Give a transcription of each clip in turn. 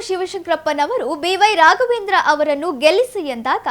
ಶಿವಶಂಕರಪ್ಪನವರು B Y Raghavendra ಅವರನ್ನು ಗೆಲ್ಲಿಸಿ ಎಂದಾಗ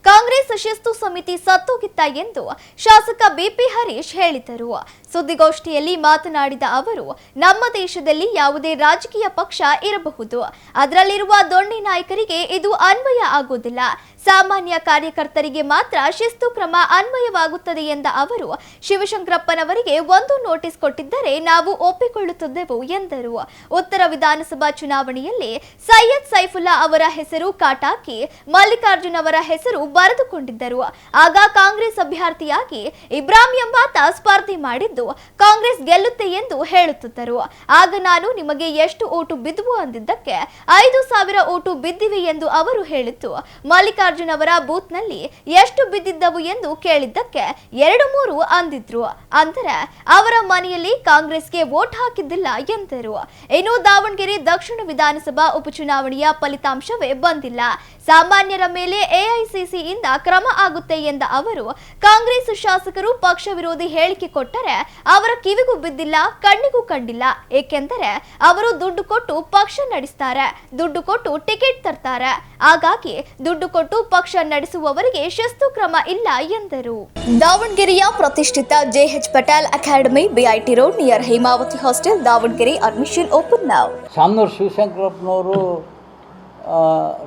ಕಾಂಗ್ರೆಸ್ ಶಿಸ್ತು ಸಮಿತಿ ಸತ್ತೋಗಿತ್ತ ಎಂದು ಶಾಸಕ ಬಿಪಿ ಹರೀಶ್ ಹೇಳಿದರು. ಸುದ್ದಿಗೋಷ್ಠಿಯಲ್ಲಿ ಮಾತನಾಡಿದ ಅವರು, ನಮ್ಮ ದೇಶದಲ್ಲಿ ಯಾವುದೇ ರಾಜಕೀಯ ಪಕ್ಷ ಇರಬಹುದು, ಅದರಲ್ಲಿರುವ ದೊಣ್ಣೆ ನಾಯಕರಿಗೆ ಇದು ಅನ್ವಯ ಆಗುವುದಿಲ್ಲ. ಸಾಮಾನ್ಯ ಕಾರ್ಯಕರ್ತರಿಗೆ ಮಾತ್ರ ಶಿಸ್ತು ಕ್ರಮ ಅನ್ವಯವಾಗುತ್ತದೆ ಎಂದ ಅವರು, ಶಿವಶಂಕರಪ್ಪನವರಿಗೆ ಒಂದು ನೋಟಿಸ್ ಕೊಟ್ಟಿದ್ದರೆ ನಾವು ಒಪ್ಪಿಕೊಳ್ಳುತ್ತಿದ್ದೆವು ಎಂದರು. ಉತ್ತರ ವಿಧಾನಸಭಾ ಚುನಾವಣೆಯಲ್ಲಿ ಸೈಯದ್ ಸೈಫುಲ್ಲಾ ಅವರ ಹೆಸರು ಕಾಟಾಕಿ ಮಲ್ಲಿಕಾರ್ಜುನ್ ಅವರ ಹೆಸರು ಬರೆದುಕೊಂಡಿದ್ದರು. ಆಗ ಕಾಂಗ್ರೆಸ್ ಅಭ್ಯರ್ಥಿಯಾಗಿ ಇಬ್ರಾಹಿಂ ಎಂಬಾತ ಸ್ಪರ್ಧೆ ಮಾಡಿದ್ದು ಕಾಂಗ್ರೆಸ್ ಗೆಲ್ಲುತ್ತೆ ಎಂದು ಹೇಳುತ್ತಿದ್ದರು. ಆಗ ನಾನು ನಿಮಗೆ ಎಷ್ಟು ಓಟು ಬಿದ್ದುವು ಅಂದಿದ್ದಕ್ಕೆ 5,000 ಓಟು ಬಿದ್ದಿವೆ ಎಂದು ಅವರು ಹೇಳಿದ್ದು. ಮಲ್ಲಿಕಾರ್ಜುನ್ ಅವರ ಬೂತ್ನಲ್ಲಿ ಎಷ್ಟು ಬಿದ್ದಿದ್ದವು ಎಂದು ಕೇಳಿದ್ದಕ್ಕೆ 2-3 ಅಂದಿದ್ರು. ಅಂದರೆ ಅವರ ಮನೆಯಲ್ಲಿ ಕಾಂಗ್ರೆಸ್ಗೆ ವೋಟ್ ಹಾಕಿದ್ದಿಲ್ಲ ಎಂದರು. ಇನ್ನು ದಾವಣಗೆರೆ ದಕ್ಷಿಣ ವಿಧಾನಸಭಾ ಉಪಚುನಾವಣೆಯ ಫಲಿತಾಂಶವೇ ಬಂದಿಲ್ಲ. ಸಾಮಾನ್ಯರ ಮೇಲೆ ಎಐಸಿಸಿಯಿಂದ ಕ್ರಮ ಆಗುತ್ತೆ ಎಂದ ಅವರು, ಕಾಂಗ್ರೆಸ್ ಶಾಸಕರು ಪಕ್ಷ ವಿರೋಧಿ ಹೇಳಿಕೆ ಕೊಟ್ಟರೆ ಅವರ ಕಿವಿಗೂ ಬಿದ್ದಿಲ್ಲ, ಕಣ್ಣಿಗೂ ಕಂಡಿಲ್ಲ. ಏಕೆಂದರೆ ಅವರು ದುಡ್ಡು ಕೊಟ್ಟು ಪಕ್ಷ ನಡೆಸ್ತಾರೆ, ದುಡ್ಡು ಕೊಟ್ಟು ಟಿಕೆಟ್ ತರ್ತಾರೆ. ಹಾಗಾಗಿ ದುಡ್ಡು ಕೊಟ್ಟು ಪಕ್ಷ ನಡೆಸುವವರಿಗೆ ಶಿಸ್ತು ಕ್ರಮ ಇಲ್ಲ ಎಂದರು. ದಾವಣಗೆರೆಯ ಪ್ರತಿಷ್ಠಿತ JH Patel academy, BIT road near Hemavathi hostel, Davanagere. Admission open now. Shamanur ಶಿವಶಂಕರಪ್ಪನವರು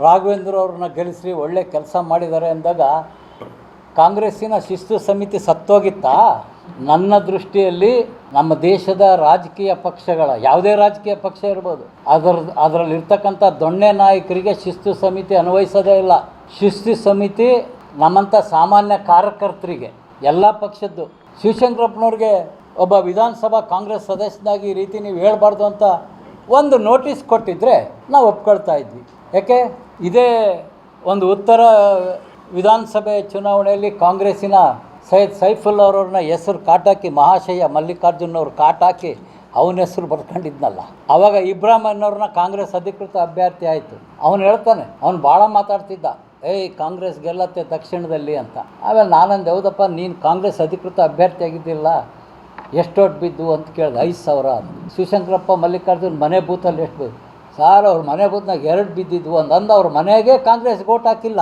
ರಾಘವೇಂದ್ರ ಅವ್ರನ್ನ ಗೆಲ್ಲಿಸಿ ಒಳ್ಳೆ ಕೆಲಸ ಮಾಡಿದ್ದಾರೆ ಅಂದಾಗ ಕಾಂಗ್ರೆಸ್ಸಿನ ಶಿಸ್ತು ಸಮಿತಿ ಸತ್ತೋಗಿತ್ತಾ? ನನ್ನ ದೃಷ್ಟಿಯಲ್ಲಿ ನಮ್ಮ ದೇಶದ ರಾಜಕೀಯ ಪಕ್ಷಗಳ, ಯಾವುದೇ ರಾಜಕೀಯ ಪಕ್ಷ ಇರ್ಬೋದು, ಅದರಲ್ಲಿರ್ತಕ್ಕಂಥ ದೊಣ್ಣೆ ನಾಯಕರಿಗೆ ಶಿಸ್ತು ಸಮಿತಿ ಅನ್ವಯಿಸೋದೇ ಇಲ್ಲ. ಶಿಸ್ತು ಸಮಿತಿ ನಮ್ಮಂಥ ಸಾಮಾನ್ಯ ಕಾರ್ಯಕರ್ತರಿಗೆ, ಎಲ್ಲ ಪಕ್ಷದ್ದು. ಶಿವಶಂಕರಪ್ಪನವ್ರಿಗೆ ಒಬ್ಬ ವಿಧಾನಸಭಾ ಕಾಂಗ್ರೆಸ್ ಸದಸ್ಯನಾಗಿ ಈ ರೀತಿ ನೀವು ಹೇಳ್ಬಾರ್ದು ಅಂತ ಒಂದು ನೋಟಿಸ್ ಕೊಟ್ಟಿದ್ದರೆ ನಾವು ಒಪ್ಕೊಳ್ತಾ ಇದ್ವಿ. ಯಾಕೆ ಇದೇ ಒಂದು ಉತ್ತರ ವಿಧಾನಸಭೆ ಚುನಾವಣೆಯಲ್ಲಿ ಕಾಂಗ್ರೆಸ್ಸಿನ ಸೈಯದ್ ಸೈಫುಲ್ಲಾ ಅವ್ರನ್ನ ಹೆಸರು ಕಾಟಾಕಿ, ಮಹಾಶಯ ಮಲ್ಲಿಕಾರ್ಜುನ್ ಅವ್ರು ಕಾಟಾಕಿ ಅವನ ಹೆಸರು ಬರ್ಕೊಂಡಿದ್ನಲ್ಲ, ಆವಾಗ ಇಬ್ರಾಹಿಂ ಅನ್ನೋರನ್ನ ಕಾಂಗ್ರೆಸ್ ಅಧಿಕೃತ ಅಭ್ಯರ್ಥಿ ಆಯಿತು. ಅವನು ಹೇಳ್ತಾನೆ, ಅವನು ಭಾಳ ಮಾತಾಡ್ತಿದ್ದ, ಕಾಂಗ್ರೆಸ್ ಗೆಲ್ಲತ್ತೆ ದಕ್ಷಿಣದಲ್ಲಿ ಅಂತ. ಆಮೇಲೆ ನಾನಂದು, ಹೌದಪ್ಪ ನೀನು ಕಾಂಗ್ರೆಸ್ ಅಧಿಕೃತ ಅಭ್ಯರ್ಥಿ ಆಗಿದ್ದಿಲ್ಲ, ಎಷ್ಟು ಓಟ್ ಬಿದ್ದು ಅಂತ ಕೇಳಿದೆ. 5,000 ಅಂತ. ಶಿವಶಂಕರಪ್ಪ ಮಲ್ಲಿಕಾರ್ಜುನ್ ಮನೆ ಬೂತಲ್ಲಿ ಎಷ್ಟು ಬಿದ್ದು? ಸಾರ್ ಅವ್ರ ಮನೆ ಬೂತ್ನಾಗ 2 ಬಿದ್ದಿದ್ವು ಅಂದು ಅವ್ರ ಮನೆಗೆ ಕಾಂಗ್ರೆಸ್ಗೆ ಓಟ್ ಹಾಕಿಲ್ಲ.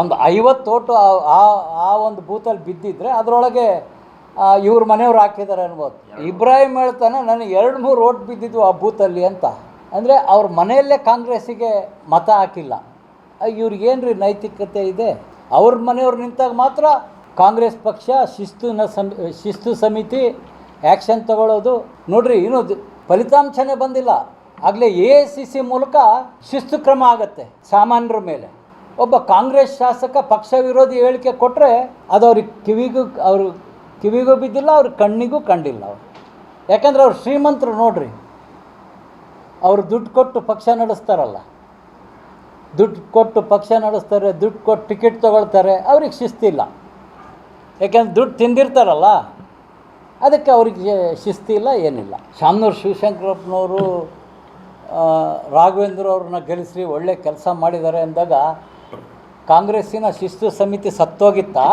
ಒಂದು 50 ಓಟು ಆ ಒಂದು ಬೂತಲ್ಲಿ ಬಿದ್ದಿದ್ರೆ ಅದರೊಳಗೆ ಇವ್ರ ಮನೆಯವ್ರು ಹಾಕಿದ್ದಾರೆ ಅನ್ಬೋದು. ಇಬ್ರಾಹಿಂ ಹೇಳ್ತಾನೆ, ನನಗೆ 2-3 ಓಟ್ ಬಿದ್ದಿದ್ವು ಆ ಬೂತಲ್ಲಿ ಅಂತ. ಅಂದರೆ ಅವ್ರ ಮನೆಯಲ್ಲೇ ಕಾಂಗ್ರೆಸ್ಸಿಗೆ ಮತ ಹಾಕಿಲ್ಲ. ಇವ್ರಿಗೇನು ನೈತಿಕತೆ ಇದೆ? ಅವ್ರ ಮನೆಯವ್ರು ನಿಂತಾಗ ಮಾತ್ರ ಕಾಂಗ್ರೆಸ್ ಪಕ್ಷ ಶಿಸ್ತು ಸಮಿತಿ ಆ್ಯಕ್ಷನ್ ತಗೊಳ್ಳೋದು. ನೋಡ್ರಿ, ಇನ್ನೂ ಫಲಿತಾಂಶನೇ ಬಂದಿಲ್ಲ, ಆಗಲೇ AICC ಮೂಲಕ ಶಿಸ್ತು ಕ್ರಮ ಆಗುತ್ತೆ ಸಾಮಾನ್ಯರ ಮೇಲೆ. ಒಬ್ಬ ಕಾಂಗ್ರೆಸ್ ಶಾಸಕ ಪಕ್ಷ ವಿರೋಧಿ ಹೇಳಿಕೆ ಕೊಟ್ಟರೆ ಅದು ಅವ್ರಿಗೆ ಕಿವಿಗೂ ಬಿದ್ದಿಲ್ಲ, ಅವ್ರ ಕಣ್ಣಿಗೂ ಕಂಡಿಲ್ಲ. ಅವರು ಯಾಕಂದರೆ ಅವ್ರು ಶ್ರೀಮಂತರು. ನೋಡ್ರಿ, ಅವರು ದುಡ್ಡು ಕೊಟ್ಟು ಪಕ್ಷ ನಡೆಸ್ತಾರಲ್ಲ, ದುಡ್ಡು ಕೊಟ್ಟು ಪಕ್ಷ ನಡೆಸ್ತಾರೆ, ದುಡ್ಡು ಕೊಟ್ಟು ಟಿಕೆಟ್ ತೊಗೊಳ್ತಾರೆ. ಅವ್ರಿಗೆ ಶಿಸ್ತಿಲ್ಲ, ಯಾಕೆಂದ್ರೆ ದುಡ್ಡು ತಿಂದಿರ್ತಾರಲ್ಲ, ಅದಕ್ಕೆ ಅವ್ರಿಗೆ ಶಿಸ್ತಿಲ್ಲ, ಏನಿಲ್ಲ. ಶಾಮನೂರು ಶಿವಶಂಕರಪ್ಪನವರು ರಾಘವೇಂದ್ರ ಅವ್ರನ್ನ ಗೆಲ್ಲಿಸಿ ಒಳ್ಳೆ ಕೆಲಸ ಮಾಡಿದ್ದಾರೆ ಅಂದಾಗ ಕಾಂಗ್ರೆಸ್ಸಿನ ಶಿಸ್ತು ಸಮಿತಿ ಸತ್ತೋಗಿತ್ತಾ?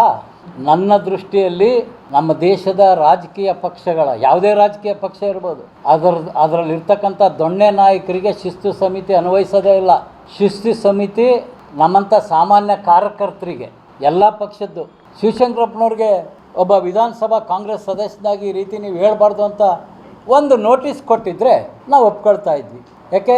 ನನ್ನ ದೃಷ್ಟಿಯಲ್ಲಿ ನಮ್ಮ ದೇಶದ ರಾಜಕೀಯ ಪಕ್ಷಗಳ, ಯಾವುದೇ ರಾಜಕೀಯ ಪಕ್ಷ ಇರ್ಬೋದು, ಅದರಲ್ಲಿರ್ತಕ್ಕಂಥ ದೊಣ್ಣೆ ನಾಯಕರಿಗೆ ಶಿಸ್ತು ಸಮಿತಿ ಅನ್ವಯಿಸೋದೇ ಇಲ್ಲ. ಶಿಸ್ತು ಸಮಿತಿ ನಮ್ಮಂಥ ಸಾಮಾನ್ಯ ಕಾರ್ಯಕರ್ತರಿಗೆ, ಎಲ್ಲ ಪಕ್ಷದ್ದು. ಶಿವಶಂಕರಪ್ಪನವ್ರಿಗೆ ಒಬ್ಬ ವಿಧಾನಸಭಾ ಕಾಂಗ್ರೆಸ್ ಸದಸ್ಯನಾಗಿ ಈ ರೀತಿ ನೀವು ಹೇಳ್ಬಾರ್ದು ಅಂತ ಒಂದು ನೋಟಿಸ್ ಕೊಟ್ಟಿದ್ದರೆ ನಾವು ಒಪ್ಕೊಳ್ತಾ ಇದ್ವಿ. ಯಾಕೆ